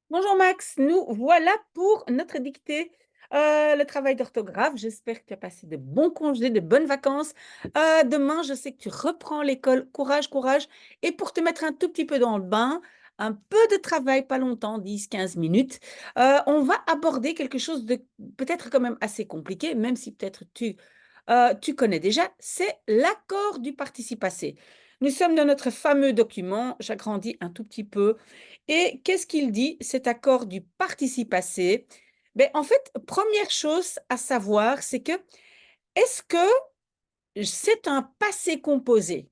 Bonjour Max, nous voilà pour notre dictée, le travail d'orthographe. J'espère que tu as passé de bons congés, de bonnes vacances. Demain, je sais que tu reprends l'école. Courage, courage. Et pour te mettre un tout petit peu dans le bain, un peu de travail, pas longtemps, 10, 15 minutes, on va aborder quelque chose de peut-être quand même assez compliqué, même si peut-être tu connais déjà, c'est l'accord du participe passé. Nous sommes dans notre fameux document, j'agrandis un tout petit peu. Et qu'est-ce qu'il dit, cet accord du participe passé? Ben, en fait, première chose à savoir, c'est que est-ce que c'est un passé composé?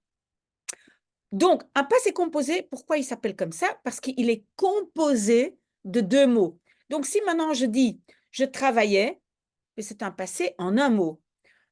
Donc, un passé composé, pourquoi il s'appelle comme ça? Parce qu'il est composé de deux mots. Donc, si maintenant je dis je travaillais, ben, c'est un passé en un mot.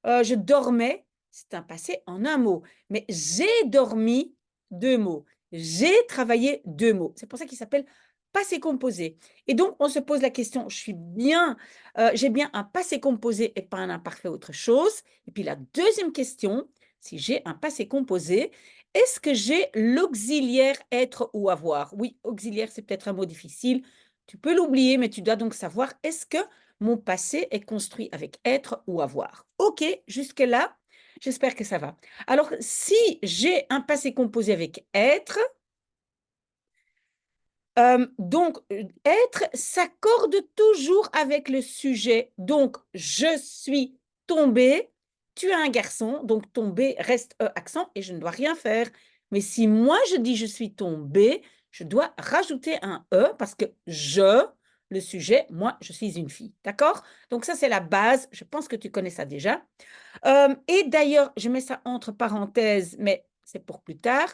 Je dormais, c'est un passé en un mot. Mais j'ai dormi, deux mots. J'ai travaillé, deux mots. C'est pour ça qu'il s'appelle passé composé. Et donc, on se pose la question, j'ai bien un passé composé et pas un imparfait autre chose. Et puis la deuxième question, si j'ai un passé composé, est-ce que j'ai l'auxiliaire être ou avoir? Oui, auxiliaire, c'est peut-être un mot difficile. Tu peux l'oublier, mais tu dois donc savoir, est-ce que mon passé est construit avec être ou avoir? OK, jusque-là, j'espère que ça va. Alors, si j'ai un passé composé avec être, être s'accorde toujours avec le sujet. Donc, je suis tombée, tu es un garçon, donc tombé reste accent et je ne dois rien faire. Mais si moi je dis je suis tombée, je dois rajouter un parce que le sujet, moi je suis une fille. D'accord? Donc ça c'est la base, je pense que tu connais ça déjà. Et d'ailleurs, je mets ça entre parenthèses, mais c'est pour plus tard.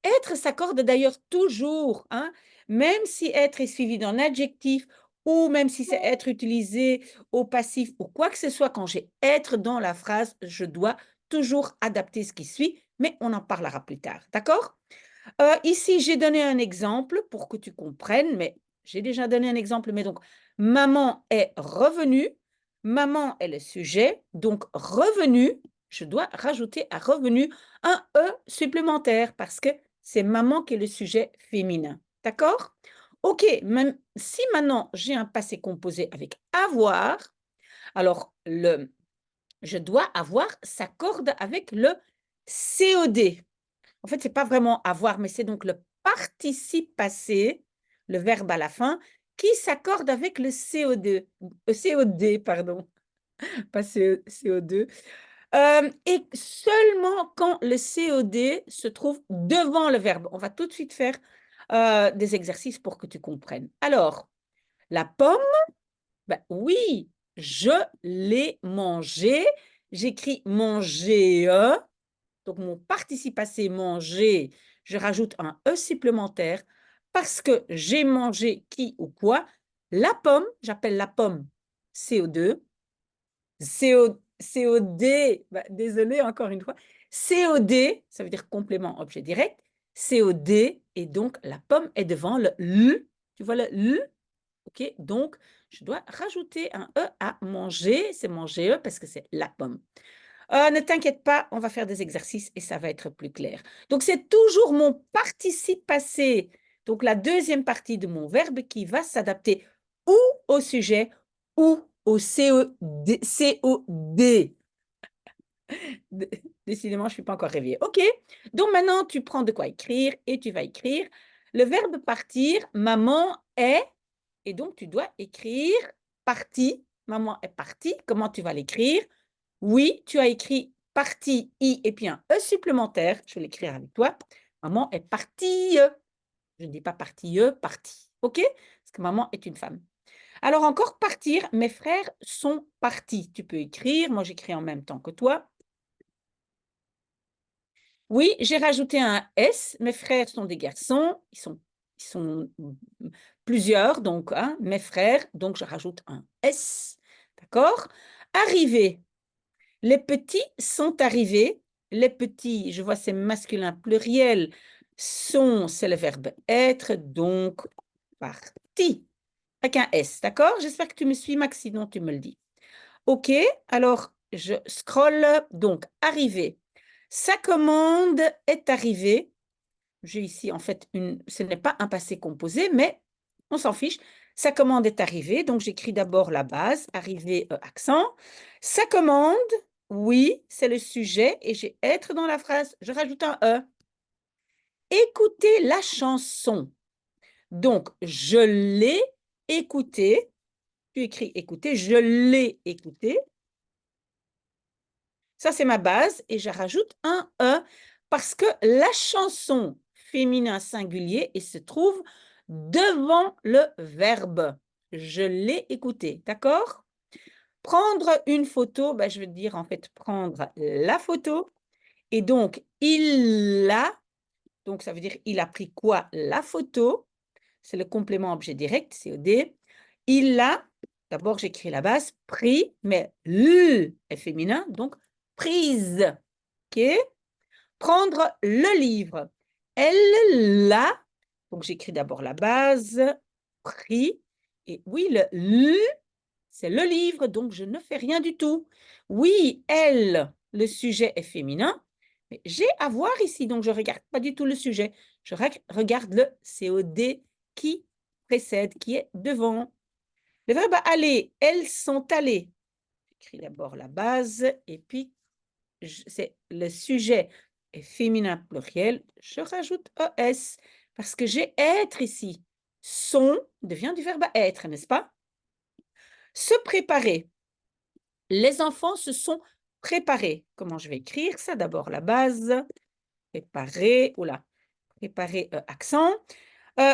Être s'accorde d'ailleurs toujours, hein, même si être est suivi d'un adjectif ou même si c'est être utilisé au passif ou quoi que ce soit, quand j'ai être dans la phrase, je dois toujours adapter ce qui suit, mais on en parlera plus tard, d'accord? Ici, j'ai donné un exemple pour que tu comprennes, mais j'ai déjà donné un exemple, mais donc maman est revenue, maman est le sujet, donc revenu, je dois rajouter à revenu un supplémentaire parce que c'est maman qui est le sujet féminin. D'accord? Ok, même si maintenant j'ai un passé composé avec avoir, alors je dois avoir s'accorde avec le COD. En fait, c'est pas vraiment avoir, mais c'est donc le participe passé, le verbe à la fin, qui s'accorde avec le CO2, COD, pardon, pas CO2. Et seulement quand le COD se trouve devant le verbe. On va tout de suite faire des exercices pour que tu comprennes. Alors, la pomme, ben oui, je l'ai mangée. J'écris manger. Donc, mon participe passé manger, je rajoute un E supplémentaire parce que j'ai mangé qui ou quoi. La pomme, j'appelle la pomme CO2. COD, bah, désolé encore une fois. COD, ça veut dire complément objet direct. COD, et donc la pomme est devant le L. Tu vois le L? OK? Donc, je dois rajouter un E à manger. C'est manger E parce que c'est la pomme. Ne t'inquiète pas, on va faire des exercices et ça va être plus clair. Donc, c'est toujours mon participe passé, donc la deuxième partie de mon verbe qui va s'adapter ou au sujet ou au COD. COD. Décidément, je ne suis pas encore réveillée. OK, donc maintenant, tu prends de quoi écrire et tu vas écrire le verbe partir, maman est, et donc tu dois écrire partie, maman est partie. Comment tu vas l'écrire? Oui, tu as écrit partie I et puis un E supplémentaire. Je vais l'écrire avec toi. Maman est partie. Je ne dis pas partie, partie. OK? Parce que maman est une femme. Alors encore partir, mes frères sont partis. Tu peux écrire, moi j'écris en même temps que toi. Oui, j'ai rajouté un S. Mes frères sont des garçons. Ils sont plusieurs, donc hein, mes frères. Donc je rajoute un S. D'accord? Arriver. Les petits sont arrivés. Les petits, je vois c'est masculin pluriel. Sont, c'est le verbe être, donc parti. Avec un S, d'accord? J'espère que tu me suis, Max, sinon tu me le dis. OK, alors je scrolle. Donc, arrivé. Sa commande est arrivée. J'ai ici, en fait, ce n'est pas un passé composé, mais on s'en fiche. Sa commande est arrivée, donc j'écris d'abord la base, arrivée, accent. Sa commande, oui, c'est le sujet et j'ai être dans la phrase, je rajoute un E. Écoutez la chanson. Donc, je l'ai écoutée. Tu écris écouter, je l'ai écouté. Ça, c'est ma base et je rajoute un E parce que la chanson féminin singulier et se trouve devant le verbe. Je l'ai écouté, d'accord? Prendre une photo, ben, je veux dire en fait prendre la photo. Et donc, il l'a, donc ça veut dire il a pris quoi? La photo. C'est le complément objet direct, COD. Il l'a, d'abord j'écris la base, pris, mais l est féminin, donc prise. OK? Prendre le livre. Elle l'a, donc j'écris d'abord la base, pris, et oui, le l, c'est le livre, donc je ne fais rien du tout. Oui, elle, le sujet est féminin, mais j'ai à voir ici, donc je ne regarde pas du tout le sujet. Je regarde le COD qui précède, qui est devant. Le verbe aller, elles sont allées. J'écris d'abord la base et puis c'est le sujet est féminin pluriel, je rajoute ES parce que j'ai être ici. Sont devient du verbe être, n'est-ce pas? Se préparer. Les enfants se sont préparés. Comment je vais écrire ça? D'abord la base. Préparer. Oula. Préparer, accent.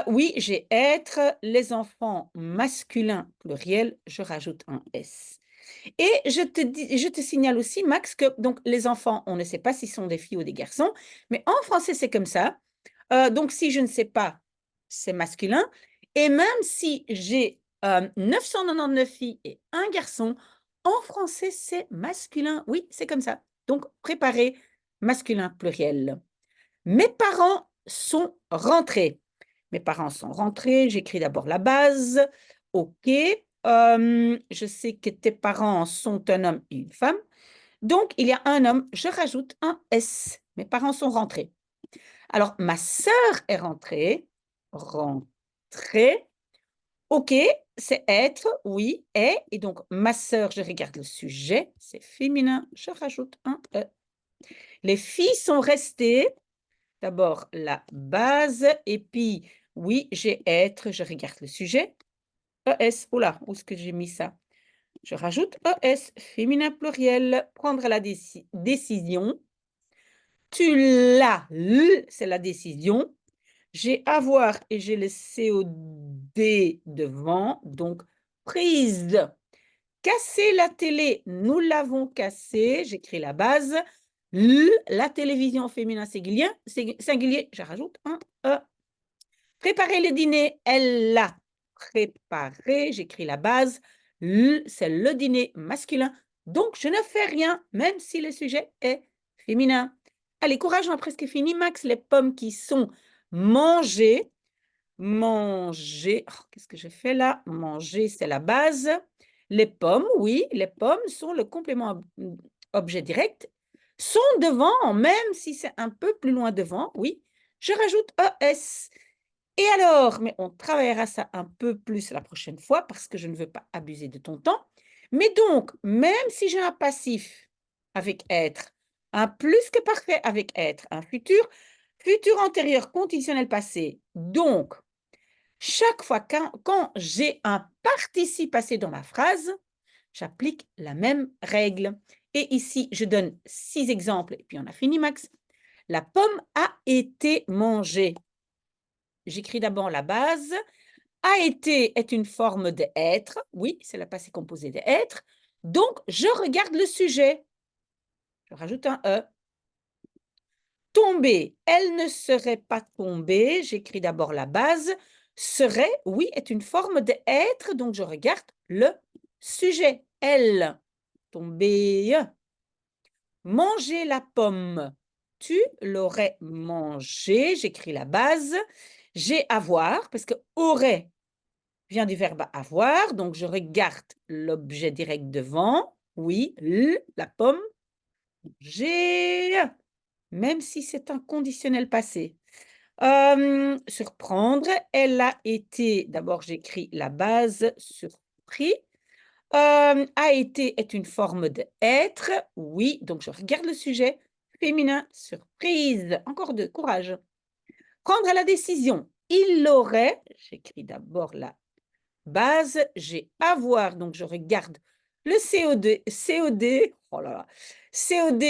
Oui, j'ai être. Les enfants masculins pluriel, je rajoute un S. Et je te signale aussi, Max, que donc les enfants, on ne sait pas s'ils sont des filles ou des garçons, mais en français, c'est comme ça. Donc, si je ne sais pas, c'est masculin. Et même si j'ai 999 filles et un garçon, en français, c'est masculin. Oui, c'est comme ça. Donc, préparer, masculin pluriel. Mes parents sont rentrés. Mes parents sont rentrés. J'écris d'abord la base. OK. Je sais que tes parents sont un homme et une femme. Donc, il y a un homme. Je rajoute un S. Mes parents sont rentrés. Alors, ma sœur est rentrée. Rentrée. OK, c'est être, oui, est. Et donc, ma sœur, je regarde le sujet. C'est féminin. Je rajoute un E. Les filles sont restées. D'abord, la base. Et puis, oui, j'ai être. Je regarde le sujet. ES. Oula, où est-ce que j'ai mis ça? Je rajoute ES, féminin pluriel. Prendre la décision. Tu l'as, c'est la décision. J'ai avoir et j'ai le COD devant, donc prise. Casser la télé, nous l'avons cassée, j'écris la base. La télévision féminin singulier, je rajoute un E. Préparer le dîner, elle l'a préparé, j'écris la base. C'est le dîner masculin, donc je ne fais rien, même si le sujet est féminin. Allez, courage, on a presque fini, Max. Les pommes qui sont mangées. Manger. Oh, qu'est-ce que je fais là? Manger, c'est la base. Les pommes, oui, les pommes sont le complément objet direct. Sont devant, même si c'est un peu plus loin devant, oui. Je rajoute ES. Et alors, mais on travaillera ça un peu plus la prochaine fois parce que je ne veux pas abuser de ton temps. Mais donc, même si j'ai un passif avec être, un plus que parfait avec être, un futur, futur antérieur conditionnel passé. Donc, chaque fois quand j'ai un participe passé dans ma phrase, j'applique la même règle. Et ici, je donne 6 exemples et puis on a fini, Max. La pomme a été mangée. J'écris d'abord la base. A été est une forme de être. Oui, c'est le passé composé de être. Donc, je regarde le sujet. Je rajoute un E. Tomber, elle ne serait pas tombée. J'écris d'abord la base. Serait, oui, est une forme de être. Donc, je regarde le sujet. Elle. Tomber. Manger la pomme. Tu l'aurais mangée. J'écris la base. J'ai avoir, parce que aurait vient du verbe avoir, donc je regarde l'objet direct devant. Oui, la pomme. J'ai, même si c'est un conditionnel passé. Surprendre, elle a été, d'abord j'écris la base, surpris. A été est une forme de être, oui, donc je regarde le sujet. Féminin, surprise. Encore 2, courage. Prendre la décision, il l'aurait, j'écris d'abord la base, j'ai avoir, donc je regarde le COD, oh là là, COD,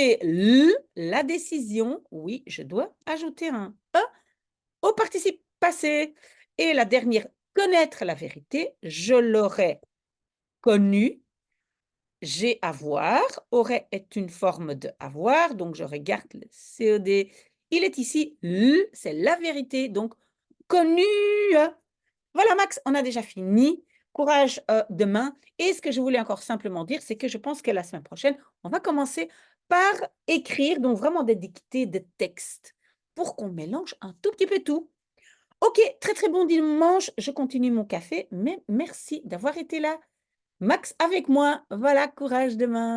la décision, oui, je dois ajouter un E au participe passé. Et la dernière, connaître la vérité, je l'aurais connu, j'ai avoir, aurait est une forme de avoir, donc je regarde le COD, il est ici, c'est la vérité, donc connu. Voilà Max, on a déjà fini. Courage demain. Et ce que je voulais encore simplement dire, c'est que je pense que la semaine prochaine, on va commencer par écrire, donc vraiment des dictées de textes, pour qu'on mélange un tout petit peu tout. Ok, très très bon dimanche, je continue mon café, mais merci d'avoir été là. Max avec moi, voilà, courage demain.